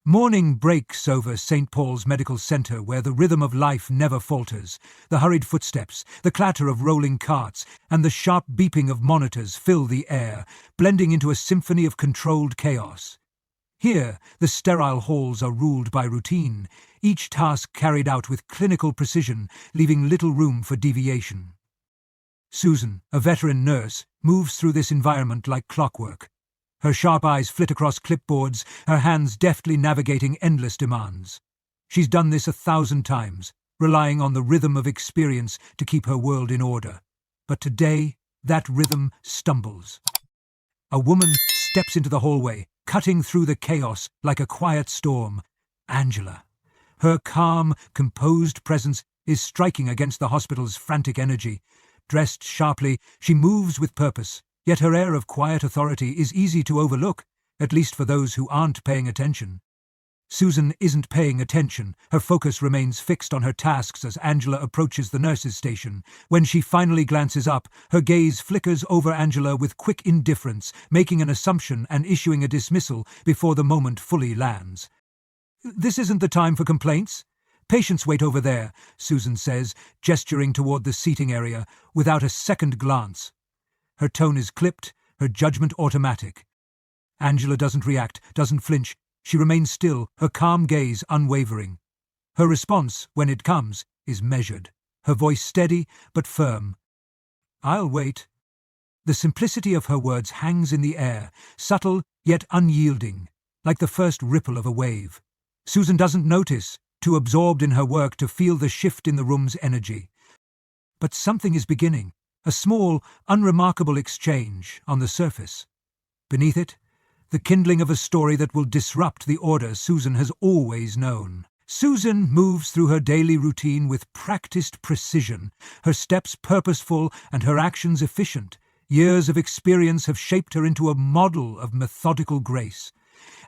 Morning breaks over St. Paul's Medical Center, where the rhythm of life never falters. The hurried footsteps, the clatter of rolling carts, and the sharp beeping of monitors fill the air, blending into a symphony of controlled chaos. Here, the sterile halls are ruled by routine, each task carried out with clinical precision, leaving little room for deviation. Susan, a veteran nurse, moves through this environment like clockwork. Her sharp eyes flit across clipboards, her hands deftly navigating endless demands. She's done this 1,000 times, relying on the rhythm of experience to keep her world in order. But today, that rhythm stumbles. A woman steps into the hallway, cutting through the chaos like a quiet storm. Angela. Her calm, composed presence is striking against the hospital's frantic energy. Dressed sharply, she moves with purpose, yet her air of quiet authority is easy to overlook, at least for those who aren't paying attention. Susan isn't paying attention. Her focus remains fixed on her tasks as Angela approaches the nurse's station. When she finally glances up, her gaze flickers over Angela with quick indifference, making an assumption and issuing a dismissal before the moment fully lands. "This isn't the time for complaints. Patients wait over there," Susan says, gesturing toward the seating area, without a second glance. Her tone is clipped, her judgment automatic. Angela doesn't react, doesn't flinch. She remains still, her calm gaze unwavering. Her response, when it comes, is measured, her voice steady but firm. "I'll wait." The simplicity of her words hangs in the air, subtle yet unyielding, like the first ripple of a wave. Susan doesn't notice, too absorbed in her work to feel the shift in the room's energy. But something is beginning, a small, unremarkable exchange on the surface. Beneath it, the kindling of a story that will disrupt the order Susan has always known. Susan moves through her daily routine with practiced precision, her steps purposeful and her actions efficient. Years of experience have shaped her into a model of methodical grace.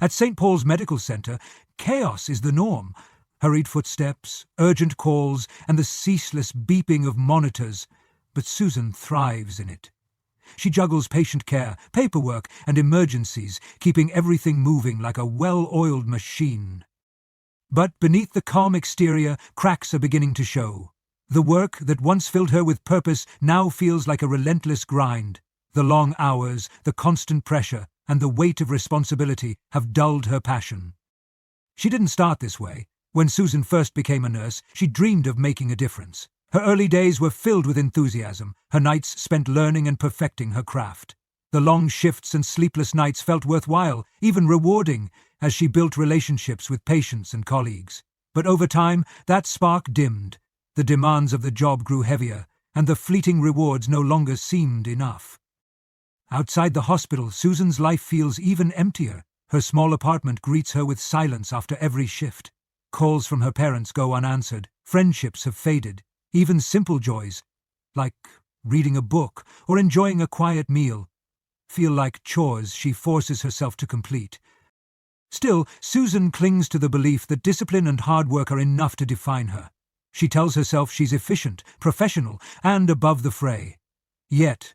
At St. Paul's Medical Center, chaos is the norm. Hurried footsteps, urgent calls, and the ceaseless beeping of monitors. But Susan thrives in it. She juggles patient care, paperwork, and emergencies, keeping everything moving like a well-oiled machine. But beneath the calm exterior, cracks are beginning to show. The work that once filled her with purpose now feels like a relentless grind. The long hours, the constant pressure, and the weight of responsibility have dulled her passion. She didn't start this way. When Susan first became a nurse, she dreamed of making a difference. Her early days were filled with enthusiasm, her nights spent learning and perfecting her craft. The long shifts and sleepless nights felt worthwhile, even rewarding, as she built relationships with patients and colleagues. But over time, that spark dimmed. The demands of the job grew heavier, and the fleeting rewards no longer seemed enough. Outside the hospital, Susan's life feels even emptier. Her small apartment greets her with silence after every shift. Calls from her parents go unanswered. Friendships have faded. Even simple joys, like reading a book or enjoying a quiet meal, feel like chores she forces herself to complete. Still, Susan clings to the belief that discipline and hard work are enough to define her. She tells herself she's efficient, professional, and above the fray. Yet,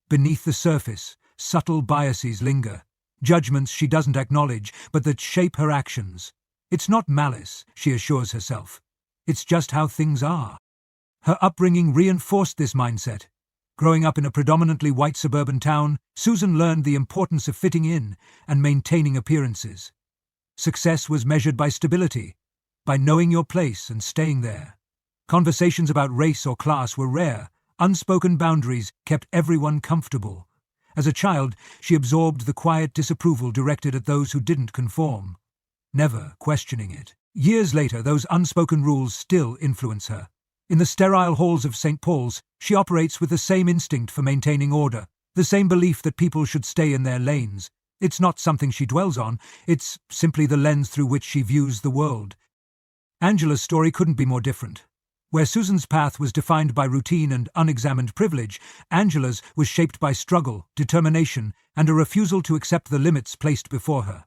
beneath the surface, subtle biases linger, judgments she doesn't acknowledge but that shape her actions. It's not malice, she assures herself. It's just how things are. Her upbringing reinforced this mindset. Growing up in a predominantly white suburban town, Susan learned the importance of fitting in and maintaining appearances. Success was measured by stability, by knowing your place and staying there. Conversations about race or class were rare. Unspoken boundaries kept everyone comfortable. As a child, she absorbed the quiet disapproval directed at those who didn't conform, never questioning it. Years later, those unspoken rules still influence her. In the sterile halls of St. Paul's, she operates with the same instinct for maintaining order, the same belief that people should stay in their lanes. It's not something she dwells on, it's simply the lens through which she views the world. Angela's story couldn't be more different. Where Susan's path was defined by routine and unexamined privilege, Angela's was shaped by struggle, determination, and a refusal to accept the limits placed before her.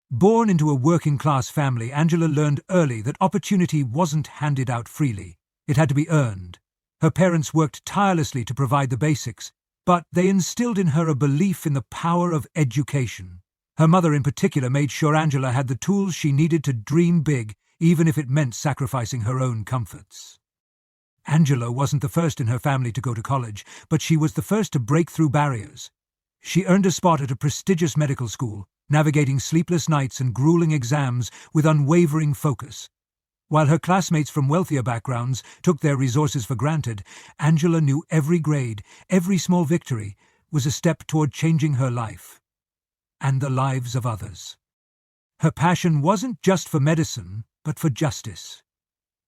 Born into a working-class family, Angela learned early that opportunity wasn't handed out freely. It had to be earned. Her parents worked tirelessly to provide the basics, but they instilled in her a belief in the power of education. Her mother in particular made sure Angela had the tools she needed to dream big, even if it meant sacrificing her own comforts. Angela wasn't the first in her family to go to college, but she was the first to break through barriers. She earned a spot at a prestigious medical school, navigating sleepless nights and grueling exams with unwavering focus. While her classmates from wealthier backgrounds took their resources for granted, Angela knew every grade, every small victory, was a step toward changing her life and the lives of others. Her passion wasn't just for medicine, but for justice.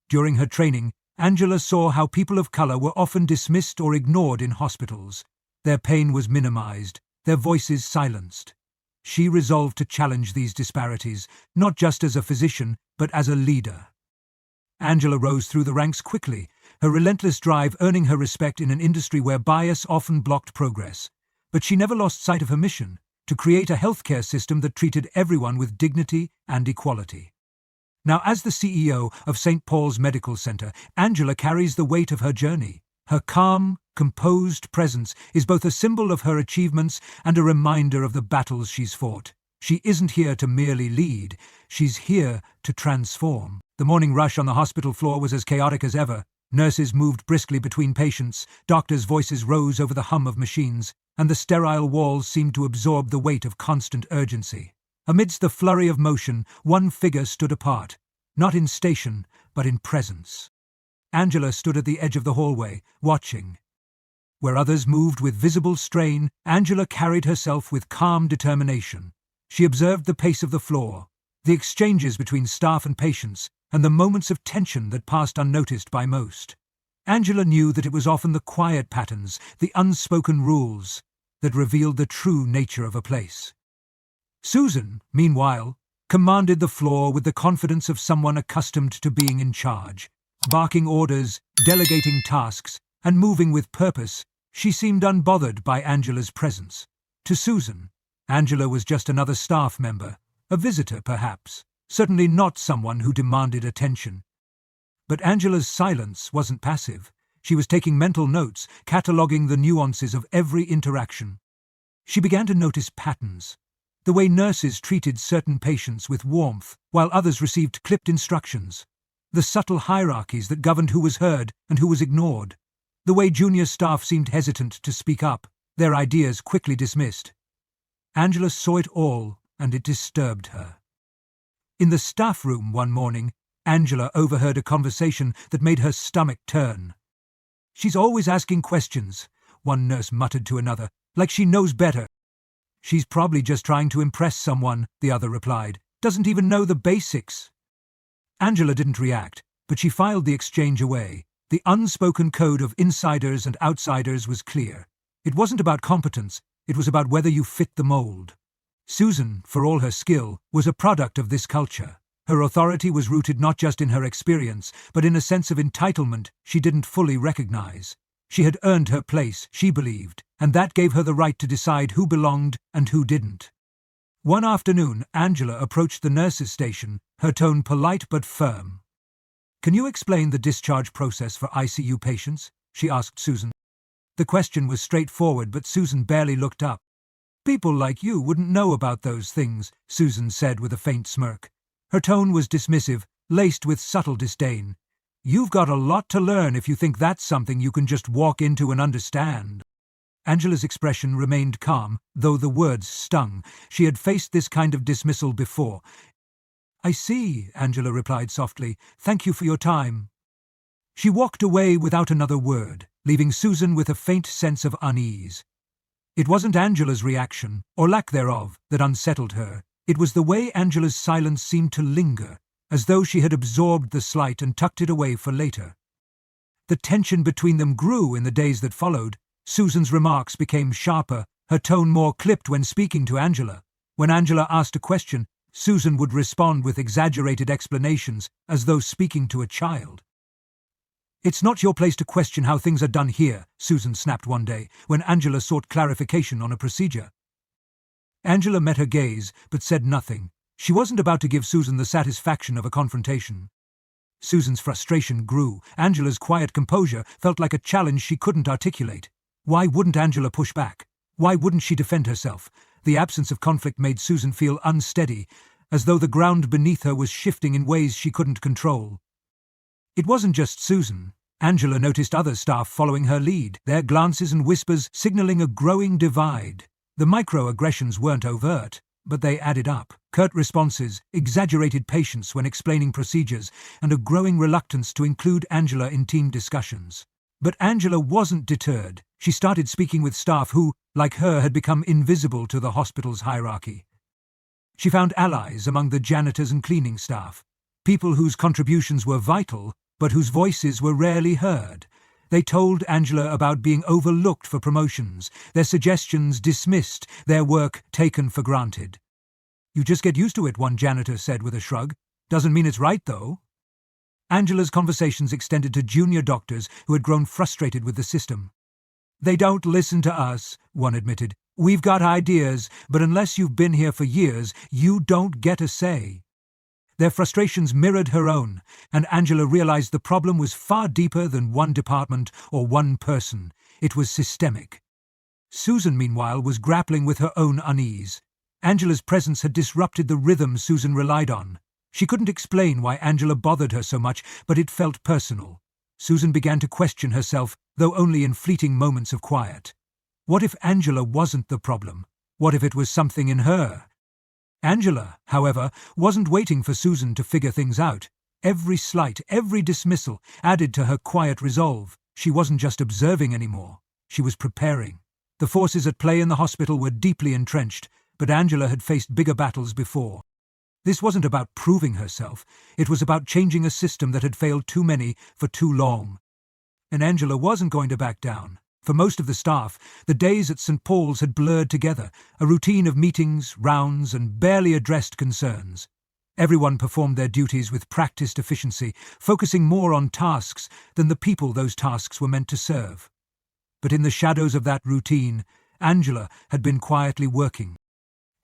During her training, Angela saw how people of color were often dismissed or ignored in hospitals. Their pain was minimized, their voices silenced. She resolved to challenge these disparities, not just as a physician, but as a leader. Angela rose through the ranks quickly, her relentless drive earning her respect in an industry where bias often blocked progress. But she never lost sight of her mission, to create a healthcare system that treated everyone with dignity and equality. Now, as the CEO of St. Paul's Medical Center, Angela carries the weight of her journey. Her calm, composed presence is both a symbol of her achievements and a reminder of the battles she's fought. She isn't here to merely lead, she's here to transform. The morning rush on the hospital floor was as chaotic as ever. Nurses moved briskly between patients, doctors' voices rose over the hum of machines, and the sterile walls seemed to absorb the weight of constant urgency. Amidst the flurry of motion, one figure stood apart, not in station, but in presence. Angela stood at the edge of the hallway, watching. Where others moved with visible strain, Angela carried herself with calm determination. She observed the pace of the floor, the exchanges between staff and patients, and the moments of tension that passed unnoticed by most. Angela knew that it was often the quiet patterns, the unspoken rules, that revealed the true nature of a place. Susan, meanwhile, commanded the floor with the confidence of someone accustomed to being in charge. Barking orders, delegating tasks, and moving with purpose, she seemed unbothered by Angela's presence. To Susan, Angela was just another staff member, a visitor perhaps, certainly not someone who demanded attention. But Angela's silence wasn't passive. She was taking mental notes, cataloguing the nuances of every interaction. She began to notice patterns. The way nurses treated certain patients with warmth, while others received clipped instructions. The subtle hierarchies that governed who was heard and who was ignored. The way junior staff seemed hesitant to speak up, their ideas quickly dismissed. Angela saw it all, and it disturbed her. In the staff room one morning, Angela overheard a conversation that made her stomach turn. "She's always asking questions," one nurse muttered to another, "like she knows better." "She's probably just trying to impress someone," the other replied. "Doesn't even know the basics." Angela didn't react, but she filed the exchange away. The unspoken code of insiders and outsiders was clear. It wasn't about competence, it was about whether you fit the mold. Susan, for all her skill, was a product of this culture. Her authority was rooted not just in her experience, but in a sense of entitlement she didn't fully recognize. She had earned her place, she believed, and that gave her the right to decide who belonged and who didn't. One afternoon, Angela approached the nurses' station, her tone polite but firm. "Can you explain the discharge process for ICU patients?" she asked Susan. The question was straightforward, but Susan barely looked up. "People like you wouldn't know about those things," Susan said with a faint smirk. Her tone was dismissive, laced with subtle disdain. "You've got a lot to learn if you think that's something you can just walk into and understand." Angela's expression remained calm, though the words stung. She had faced this kind of dismissal before. "I see," Angela replied softly. "Thank you for your time." She walked away without another word, leaving Susan with a faint sense of unease. It wasn't Angela's reaction, or lack thereof, that unsettled her. It was the way Angela's silence seemed to linger, as though she had absorbed the slight and tucked it away for later. The tension between them grew in the days that followed. Susan's remarks became sharper, her tone more clipped when speaking to Angela. When Angela asked a question, Susan would respond with exaggerated explanations, as though speaking to a child. "It's not your place to question how things are done here," Susan snapped one day, when Angela sought clarification on a procedure. Angela met her gaze, but said nothing. She wasn't about to give Susan the satisfaction of a confrontation. Susan's frustration grew. Angela's quiet composure felt like a challenge she couldn't articulate. Why wouldn't Angela push back? Why wouldn't she defend herself? The absence of conflict made Susan feel unsteady, as though the ground beneath her was shifting in ways she couldn't control. It wasn't just Susan. Angela noticed other staff following her lead, their glances and whispers signaling a growing divide. The microaggressions weren't overt, but they added up. Curt responses, exaggerated patience when explaining procedures, and a growing reluctance to include Angela in team discussions. But Angela wasn't deterred. She started speaking with staff who, like her, had become invisible to the hospital's hierarchy. She found allies among the janitors and cleaning staff, people whose contributions were vital, but whose voices were rarely heard. They told Angela about being overlooked for promotions, their suggestions dismissed, their work taken for granted. "You just get used to it," one janitor said with a shrug. "Doesn't mean it's right, though." Angela's conversations extended to junior doctors who had grown frustrated with the system. "They don't listen to us," one admitted. "We've got ideas, but unless you've been here for years, you don't get a say." Their frustrations mirrored her own, and Angela realized the problem was far deeper than one department or one person. It was systemic. Susan, meanwhile, was grappling with her own unease. Angela's presence had disrupted the rhythm Susan relied on. She couldn't explain why Angela bothered her so much, but it felt personal. Susan began to question herself, though only in fleeting moments of quiet. What if Angela wasn't the problem? What if it was something in her? Angela, however, wasn't waiting for Susan to figure things out. Every slight, every dismissal added to her quiet resolve. She wasn't just observing anymore. She was preparing. The forces at play in the hospital were deeply entrenched, but Angela had faced bigger battles before. This wasn't about proving herself. It was about changing a system that had failed too many for too long. And Angela wasn't going to back down. For most of the staff, the days at St. Paul's had blurred together, a routine of meetings, rounds, and barely addressed concerns. Everyone performed their duties with practiced efficiency, focusing more on tasks than the people those tasks were meant to serve. But in the shadows of that routine, Angela had been quietly working.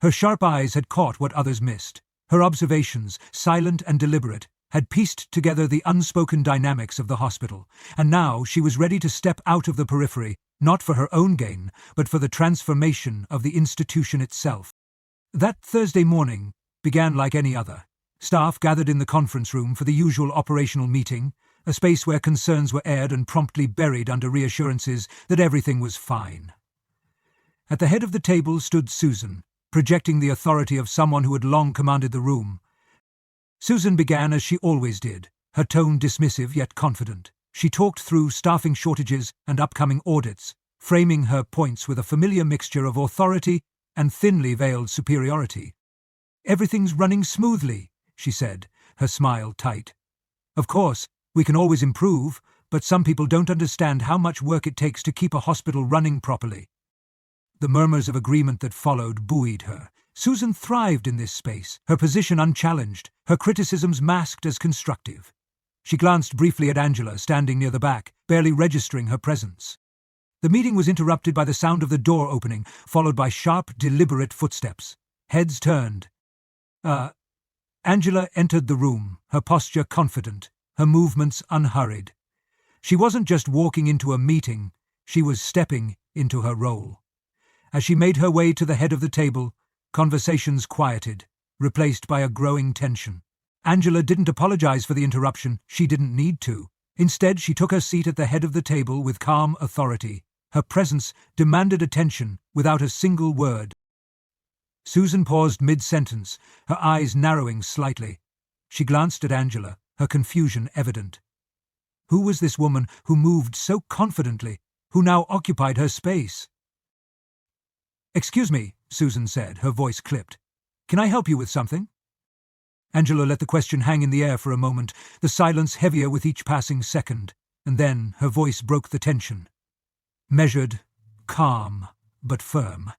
Her sharp eyes had caught what others missed. Her observations, silent and deliberate, had pieced together the unspoken dynamics of the hospital, and now she was ready to step out of the periphery, not for her own gain, but for the transformation of the institution itself. That Thursday morning began like any other. Staff gathered in the conference room for the usual operational meeting, a space where concerns were aired and promptly buried under reassurances that everything was fine. At the head of the table stood Susan, projecting the authority of someone who had long commanded the room. Susan began as she always did, her tone dismissive yet confident. She talked through staffing shortages and upcoming audits, framing her points with a familiar mixture of authority and thinly veiled superiority. "Everything's running smoothly," she said, her smile tight. "Of course, we can always improve, but some people don't understand how much work it takes to keep a hospital running properly." The murmurs of agreement that followed buoyed her. Susan thrived in this space, her position unchallenged, her criticisms masked as constructive. She glanced briefly at Angela, standing near the back, barely registering her presence. The meeting was interrupted by the sound of the door opening, followed by sharp, deliberate footsteps. Heads turned. Angela entered the room, her posture confident, her movements unhurried. She wasn't just walking into a meeting, she was stepping into her role. As she made her way to the head of the table, conversations quieted, replaced by a growing tension. Angela didn't apologize for the interruption. She didn't need to. Instead, she took her seat at the head of the table with calm authority. Her presence demanded attention without a single word. Susan paused mid-sentence, her eyes narrowing slightly. She glanced at Angela, her confusion evident. Who was this woman who moved so confidently, who now occupied her space? "Excuse me," Susan said, her voice clipped. "Can I help you with something?" Angela let the question hang in the air for a moment, the silence heavier with each passing second, and then her voice broke the tension. Measured, calm, but firm.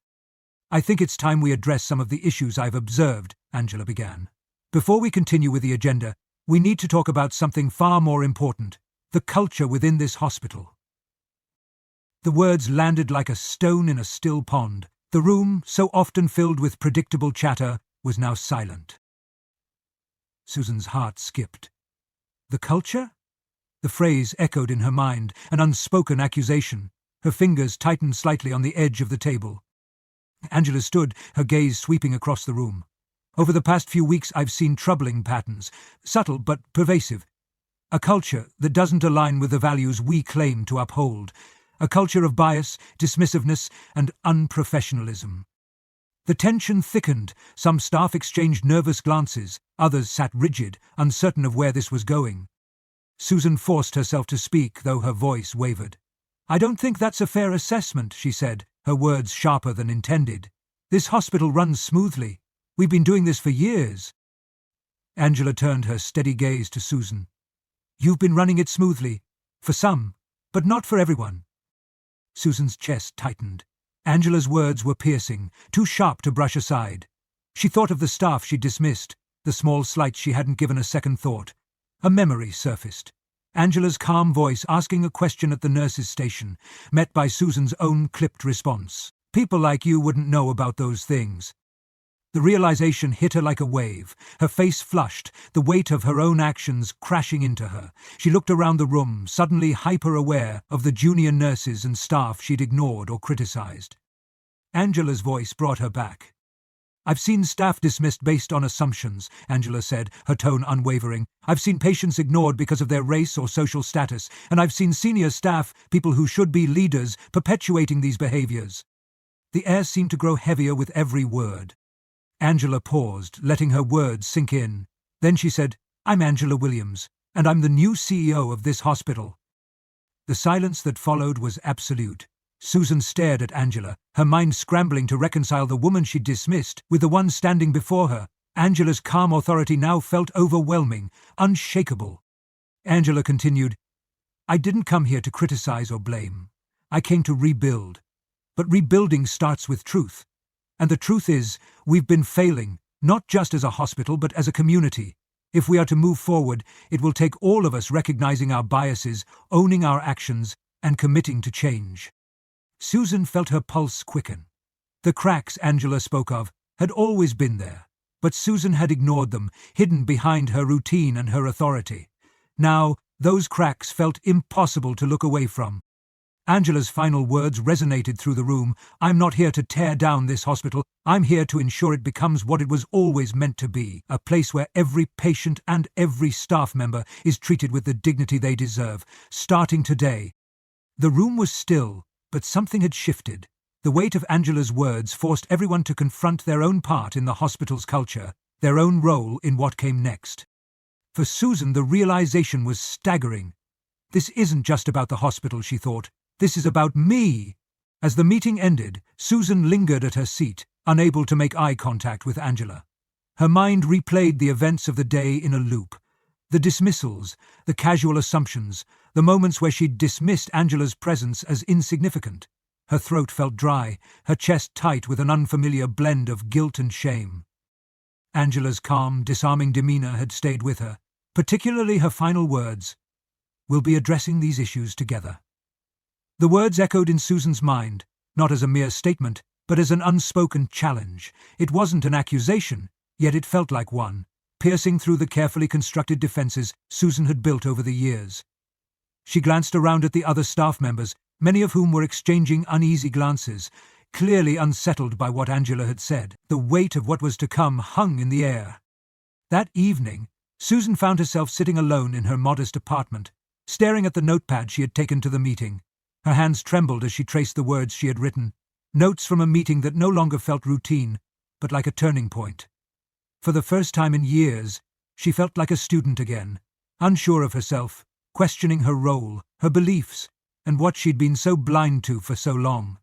"I think it's time we address some of the issues I've observed," Angela began. "Before we continue with the agenda, we need to talk about something far more important, the culture within this hospital." The words landed like a stone in a still pond. The room, so often filled with predictable chatter, was now silent. Susan's heart skipped. The culture? The phrase echoed in her mind, an unspoken accusation. Her fingers tightened slightly on the edge of the table. Angela stood, her gaze sweeping across the room. Over the past few weeks I've seen troubling patterns, subtle but pervasive. A culture that doesn't align with the values we claim to uphold. A culture of bias, dismissiveness, and unprofessionalism. The tension thickened. Some staff exchanged nervous glances, others sat rigid, uncertain of where this was going. Susan forced herself to speak, though her voice wavered. "I don't think that's a fair assessment," she said, her words sharper than intended. "This hospital runs smoothly. We've been doing this for years." Angela turned her steady gaze to Susan. "You've been running it smoothly. For some, but not for everyone." Susan's chest tightened. Angela's words were piercing, too sharp to brush aside. She thought of the staff she'd dismissed, the small slights she hadn't given a second thought. A memory surfaced. Angela's calm voice asking a question at the nurse's station, met by Susan's own clipped response. "People like you wouldn't know about those things." The realization hit her like a wave. Her face flushed, the weight of her own actions crashing into her. She looked around the room, suddenly hyper-aware of the junior nurses and staff she'd ignored or criticized. Angela's voice brought her back. "I've seen staff dismissed based on assumptions," Angela said, her tone unwavering. "I've seen patients ignored because of their race or social status, and I've seen senior staff, people who should be leaders, perpetuating these behaviors." The air seemed to grow heavier with every word. Angela paused, letting her words sink in. Then she said, "I'm Angela Williams, and I'm the new CEO of this hospital." The silence that followed was absolute. Susan stared at Angela, her mind scrambling to reconcile the woman she'd dismissed with the one standing before her. Angela's calm authority now felt overwhelming, unshakable. Angela continued, "I didn't come here to criticize or blame. I came to rebuild. But rebuilding starts with truth. And the truth is, we've been failing, not just as a hospital but as a community. If we are to move forward, it will take all of us recognizing our biases, owning our actions, and committing to change." Susan felt her pulse quicken. The cracks Angela spoke of had always been there, but Susan had ignored them, hidden behind her routine and her authority. Now, those cracks felt impossible to look away from. Angela's final words resonated through the room. "I'm not here to tear down this hospital. I'm here to ensure it becomes what it was always meant to be, a place where every patient and every staff member is treated with the dignity they deserve, starting today." The room was still, but something had shifted. The weight of Angela's words forced everyone to confront their own part in the hospital's culture, their own role in what came next. For Susan, the realization was staggering. This isn't just about the hospital, she thought. This is about me. As the meeting ended, Susan lingered at her seat, unable to make eye contact with Angela. Her mind replayed the events of the day in a loop. The dismissals, the casual assumptions, the moments where she'd dismissed Angela's presence as insignificant. Her throat felt dry, her chest tight with an unfamiliar blend of guilt and shame. Angela's calm, disarming demeanor had stayed with her, particularly her final words, "We'll be addressing these issues together." The words echoed in Susan's mind, not as a mere statement, but as an unspoken challenge. It wasn't an accusation, yet it felt like one, piercing through the carefully constructed defenses Susan had built over the years. She glanced around at the other staff members, many of whom were exchanging uneasy glances, clearly unsettled by what Angela had said. The weight of what was to come hung in the air. That evening, Susan found herself sitting alone in her modest apartment, staring at the notepad she had taken to the meeting. Her hands trembled as she traced the words she had written, notes from a meeting that no longer felt routine, but like a turning point. For the first time in years, she felt like a student again, unsure of herself, questioning her role, her beliefs, and what she'd been so blind to for so long.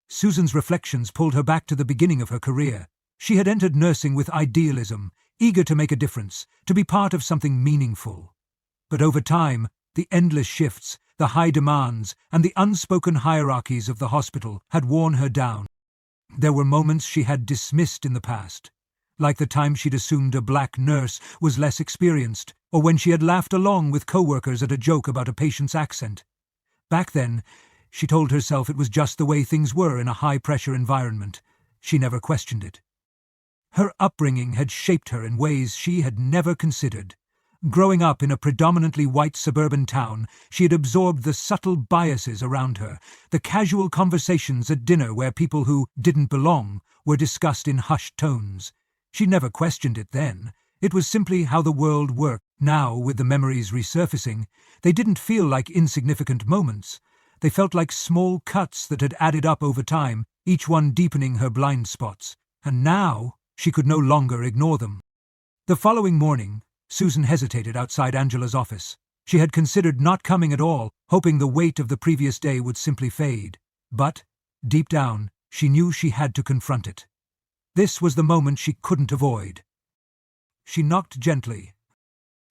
Susan's reflections pulled her back to the beginning of her career. She had entered nursing with idealism, eager to make a difference, to be part of something meaningful. But over time, the endless shifts, the high demands, and the unspoken hierarchies of the hospital had worn her down. There were moments she had dismissed in the past, like the time she'd assumed a black nurse was less experienced, or when she had laughed along with co-workers at a joke about a patient's accent. Back then, she told herself it was just the way things were in a high-pressure environment. She never questioned it. Her upbringing had shaped her in ways she had never considered. Growing up in a predominantly white suburban town, she had absorbed the subtle biases around her, the casual conversations at dinner where people who didn't belong were discussed in hushed tones. She never questioned it then. It was simply how the world worked. Now, with the memories resurfacing, they didn't feel like insignificant moments. They felt like small cuts that had added up over time, each one deepening her blind spots. And now, she could no longer ignore them. The following morning, Susan hesitated outside Angela's office. She had considered not coming at all, hoping the weight of the previous day would simply fade. But, deep down, she knew she had to confront it. This was the moment she couldn't avoid. She knocked gently.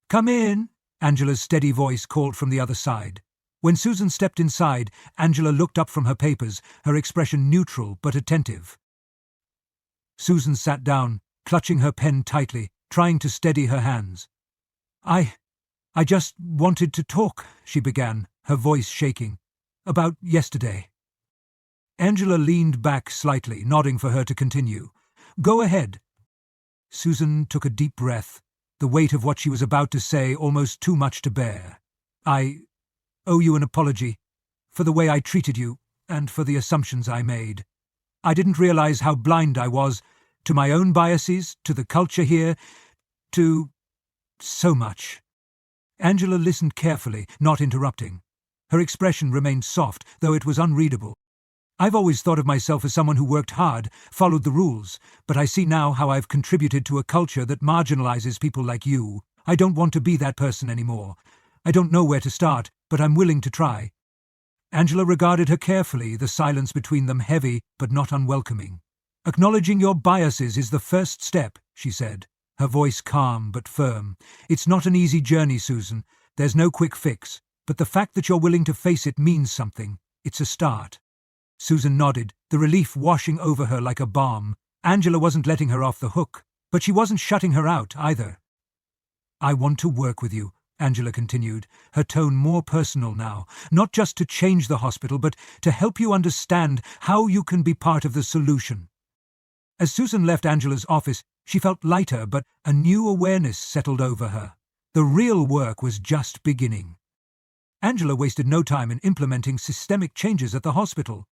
"Come in," Angela's steady voice called from the other side. When Susan stepped inside, Angela looked up from her papers, her expression neutral but attentive. Susan sat down, clutching her pen tightly, trying to steady her hands. I just wanted to talk," she began, her voice shaking. "About yesterday." Angela leaned back slightly, nodding for her to continue. "Go ahead." Susan took a deep breath, the weight of what she was about to say almost too much to bear. "I owe you an apology for the way I treated you and for the assumptions I made. I didn't realize how blind I was to my own biases, to the culture here, to so much." Angela listened carefully, not interrupting. Her expression remained soft, though it was unreadable. "I've always thought of myself as someone who worked hard, followed the rules, but I see now how I've contributed to a culture that marginalizes people like you. I don't want to be that person anymore. I don't know where to start, but I'm willing to try." Angela regarded her carefully, the silence between them heavy but not unwelcoming. "Acknowledging your biases is the first step," she said, her voice calm but firm. "It's not an easy journey, Susan. There's no quick fix, but the fact that you're willing to face it means something. It's a start." Susan nodded, the relief washing over her like a balm. Angela wasn't letting her off the hook, but she wasn't shutting her out either. "I want to work with you," Angela continued, her tone more personal now, "not just to change the hospital, but to help you understand how you can be part of the solution." As Susan left Angela's office, she felt lighter, but a new awareness settled over her. The real work was just beginning. Angela wasted no time in implementing systemic changes at the hospital.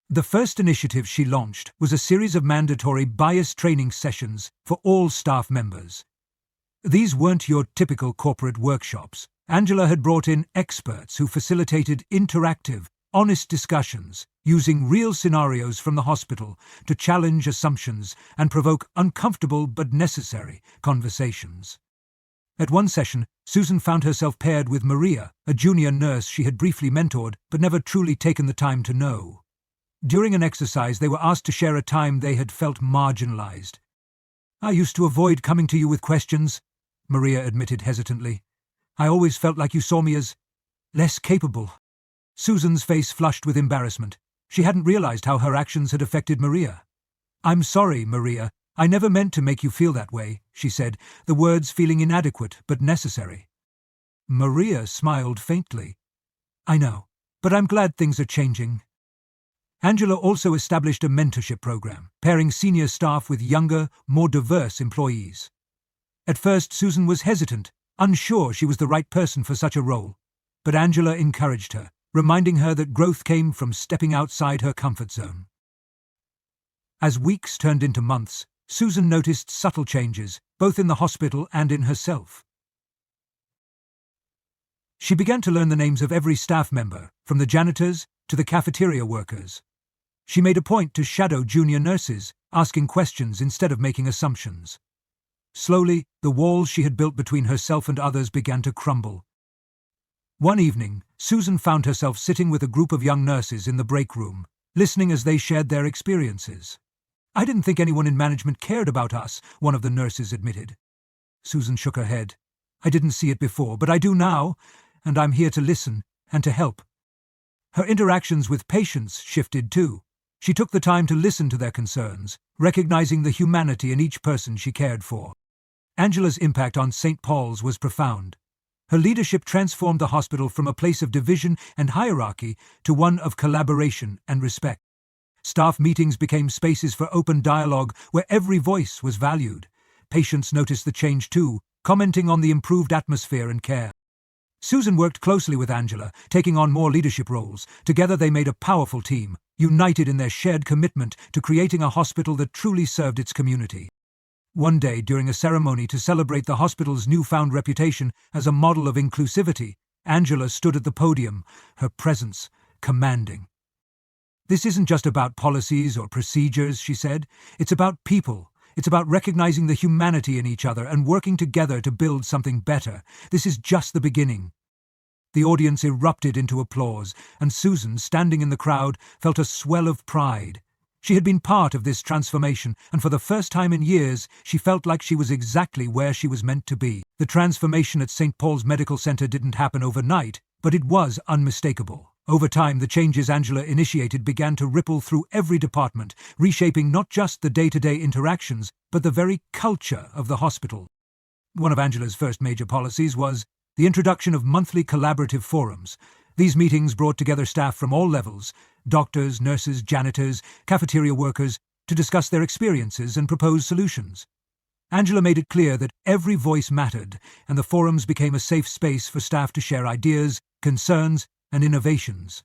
The first initiative she launched was a series of mandatory bias training sessions for all staff members. These weren't your typical corporate workshops. Angela had brought in experts who facilitated interactive, honest discussions, using real scenarios from the hospital to challenge assumptions and provoke uncomfortable but necessary conversations. At one session, Susan found herself paired with Maria, a junior nurse she had briefly mentored but never truly taken the time to know. During an exercise, they were asked to share a time they had felt marginalized. "I used to avoid coming to you with questions," Maria admitted hesitantly. "I always felt like you saw me as less capable." Susan's face flushed with embarrassment. She hadn't realized how her actions had affected Maria. "I'm sorry, Maria. I never meant to make you feel that way," she said, the words feeling inadequate but necessary. Maria smiled faintly. "I know, but I'm glad things are changing." Angela also established a mentorship program, pairing senior staff with younger, more diverse employees. At first, Susan was hesitant, unsure she was the right person for such a role, but Angela encouraged her, reminding her that growth came from stepping outside her comfort zone. As weeks turned into months, Susan noticed subtle changes, both in the hospital and in herself. She began to learn the names of every staff member, from the janitors to the cafeteria workers. She made a point to shadow junior nurses, asking questions instead of making assumptions. Slowly, the walls she had built between herself and others began to crumble. One evening, Susan found herself sitting with a group of young nurses in the break room, listening as they shared their experiences. "I didn't think anyone in management cared about us," one of the nurses admitted. Susan shook her head. "I didn't see it before, but I do now, and I'm here to listen and to help." Her interactions with patients shifted too. She took the time to listen to their concerns, recognizing the humanity in each person she cared for. Angela's impact on St. Paul's was profound. Her leadership transformed the hospital from a place of division and hierarchy to one of collaboration and respect. Staff meetings became spaces for open dialogue where every voice was valued. Patients noticed the change too, commenting on the improved atmosphere and care. Susan worked closely with Angela, taking on more leadership roles. Together they made a powerful team, united in their shared commitment to creating a hospital that truly served its community. One day, during a ceremony to celebrate the hospital's newfound reputation as a model of inclusivity, Angela stood at the podium, her presence commanding. "This isn't just about policies or procedures," she said. "It's about people. It's about recognizing the humanity in each other and working together to build something better. This is just the beginning." The audience erupted into applause, and Susan, standing in the crowd, felt a swell of pride. She had been part of this transformation, and for the first time in years, she felt like she was exactly where she was meant to be. The transformation at St. Paul's Medical Center didn't happen overnight, but it was unmistakable. Over time, the changes Angela initiated began to ripple through every department, reshaping not just the day-to-day interactions, but the very culture of the hospital. One of Angela's first major policies was the introduction of monthly collaborative forums. These meetings brought together staff from all levels, doctors, nurses, janitors, cafeteria workers, to discuss their experiences and propose solutions. Angela made it clear that every voice mattered, and the forums became a safe space for staff to share ideas, concerns, and innovations.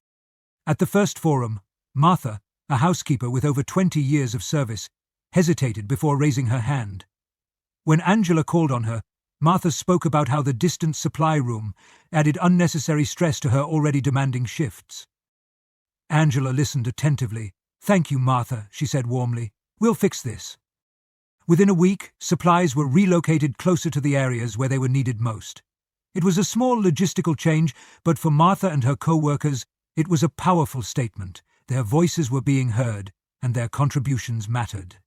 At the first forum, Martha, a housekeeper with over 20 years of service, hesitated before raising her hand. When Angela called on her, Martha spoke about how the distant supply room added unnecessary stress to her already demanding shifts. Angela listened attentively. "Thank you, Martha," she said warmly. "We'll fix this." Within a week, supplies were relocated closer to the areas where they were needed most. It was a small logistical change, but for Martha and her co-workers, it was a powerful statement. Their voices were being heard, and their contributions mattered.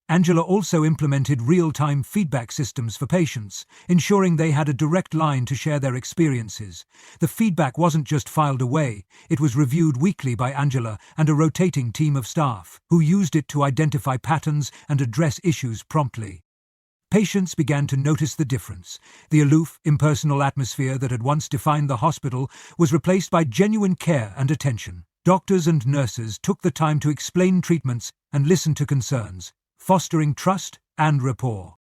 Angela also implemented real-time feedback systems for patients, ensuring they had a direct line to share their experiences. The feedback wasn't just filed away, it was reviewed weekly by Angela and a rotating team of staff, who used it to identify patterns and address issues promptly. Patients began to notice the difference. The aloof, impersonal atmosphere that had once defined the hospital was replaced by genuine care and attention. Doctors and nurses took the time to explain treatments and listen to concerns, fostering trust and rapport.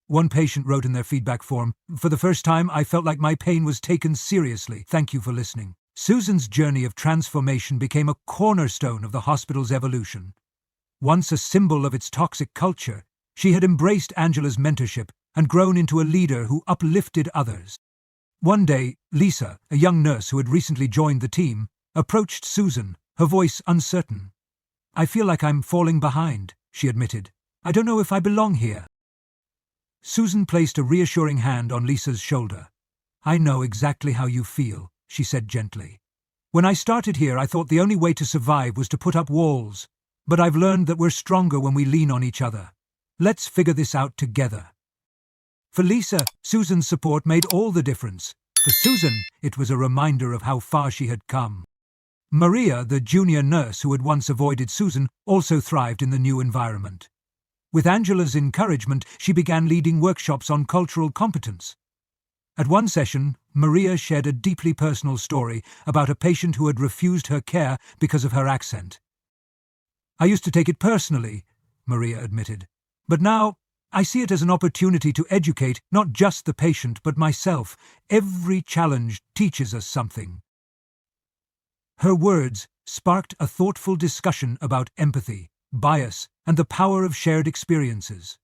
One patient wrote in their feedback form, "For the first time, I felt like my pain was taken seriously. Thank you for listening." Susan's journey of transformation became a cornerstone of the hospital's evolution. Once a symbol of its toxic culture, she had embraced Angela's mentorship and grown into a leader who uplifted others. One day, Lisa, a young nurse who had recently joined the team, approached Susan, her voice uncertain. "I feel like I'm falling behind," she admitted. "I don't know if I belong here." Susan placed a reassuring hand on Lisa's shoulder. "I know exactly how you feel," she said gently. "When I started here, I thought the only way to survive was to put up walls. But I've learned that we're stronger when we lean on each other. Let's figure this out together." For Lisa, Susan's support made all the difference. For Susan, it was a reminder of how far she had come. Maria, the junior nurse who had once avoided Susan, also thrived in the new environment. With Angela's encouragement, she began leading workshops on cultural competence. At one session, Maria shared a deeply personal story about a patient who had refused her care because of her accent. "I used to take it personally," Maria admitted. "But now, I see it as an opportunity to educate not just the patient but myself. Every challenge teaches us something." Her words sparked a thoughtful discussion about empathy, bias, and the power of shared experiences.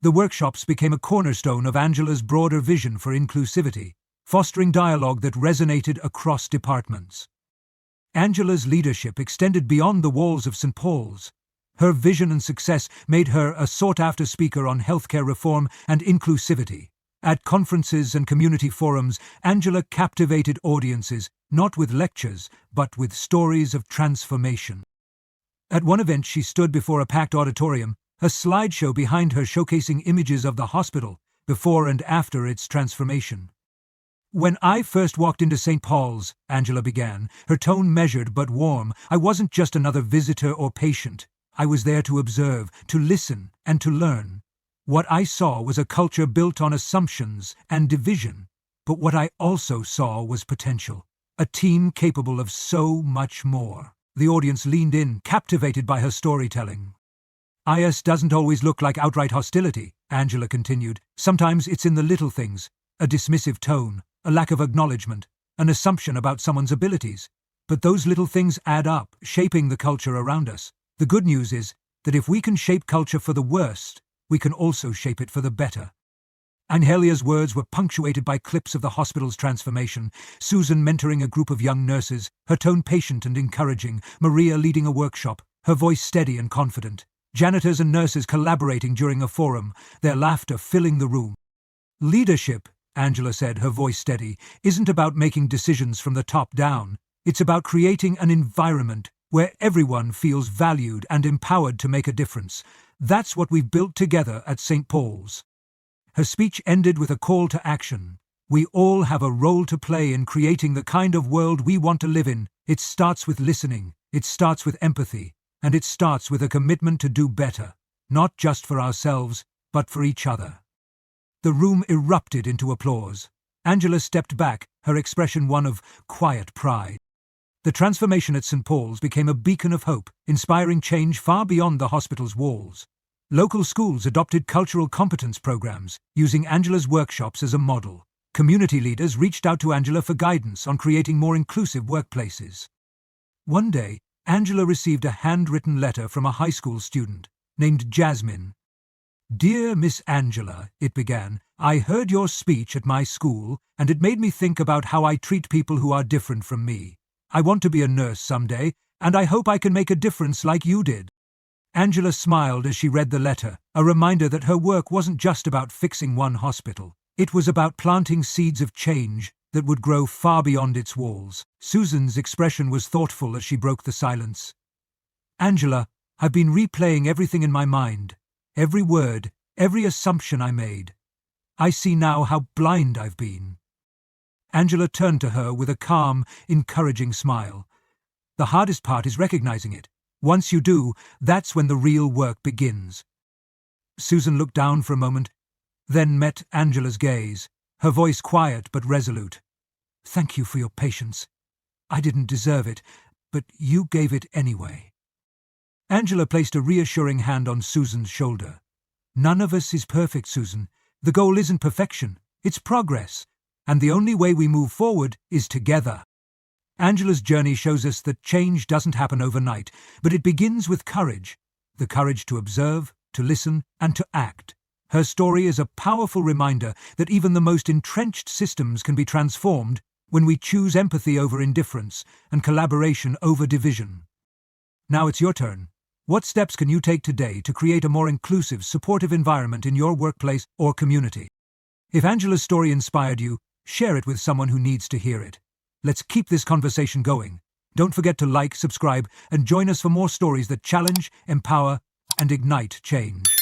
The workshops became a cornerstone of Angela's broader vision for inclusivity, fostering dialogue that resonated across departments. Angela's leadership extended beyond the walls of St. Paul's. Her vision and success made her a sought-after speaker on healthcare reform and inclusivity. At conferences and community forums, Angela captivated audiences, not with lectures, but with stories of transformation. At one event, she stood before a packed auditorium, a slideshow behind her showcasing images of the hospital, before and after its transformation. "When I first walked into St. Paul's," Angela began, her tone measured but warm, "I wasn't just another visitor or patient. I was there to observe, to listen, and to learn. What I saw was a culture built on assumptions and division, but what I also saw was potential, a team capable of so much more." The audience leaned in, captivated by her storytelling. "IS doesn't always look like outright hostility," Angela continued. Sometimes it's in the little things, a dismissive tone, a lack of acknowledgement, an assumption about someone's abilities. But those little things add up, shaping the culture around us. The good news is that if we can shape culture for the worst, we can also shape it for the better. Angelia's words were punctuated by clips of the hospital's transformation, Susan mentoring a group of young nurses, her tone patient and encouraging, Maria leading a workshop, her voice steady and confident, janitors and nurses collaborating during a forum, their laughter filling the room. Leadership, Angela said, her voice steady, isn't about making decisions from the top down. It's about creating an environment where everyone feels valued and empowered to make a difference. That's what we've built together at St. Paul's. Her speech ended with a call to action. We all have a role to play in creating the kind of world we want to live in. It starts with listening, it starts with empathy, and it starts with a commitment to do better, not just for ourselves, but for each other. The room erupted into applause. Angela stepped back, her expression one of quiet pride. The transformation at St. Paul's became a beacon of hope, inspiring change far beyond the hospital's walls. Local schools adopted cultural competence programs, using Angela's workshops as a model. Community leaders reached out to Angela for guidance on creating more inclusive workplaces. One day, Angela received a handwritten letter from a high school student named Jasmine. "Dear Miss Angela," it began, "I heard your speech at my school, and it made me think about how I treat people who are different from me. I want to be a nurse someday, and I hope I can make a difference like you did." Angela smiled as she read the letter, a reminder that her work wasn't just about fixing one hospital. It was about planting seeds of change that would grow far beyond its walls. Susan's expression was thoughtful as she broke the silence. "Angela, I've been replaying everything in my mind. Every word, every assumption I made. I see now how blind I've been." Angela turned to her with a calm, encouraging smile. "The hardest part is recognizing it. Once you do, that's when the real work begins." Susan looked down for a moment, then met Angela's gaze, her voice quiet but resolute. "Thank you for your patience. I didn't deserve it, but you gave it anyway." Angela placed a reassuring hand on Susan's shoulder. "None of us is perfect, Susan. The goal isn't perfection, it's progress. And the only way we move forward is together." Angela's journey shows us that change doesn't happen overnight, but it begins with courage. The courage to observe, to listen, and to act. Her story is a powerful reminder that even the most entrenched systems can be transformed when we choose empathy over indifference and collaboration over division. Now it's your turn. What steps can you take today to create a more inclusive, supportive environment in your workplace or community? If Angela's story inspired you, share it with someone who needs to hear it. Let's keep this conversation going. Don't forget to like, subscribe, and join us for more stories that challenge, empower, and ignite change.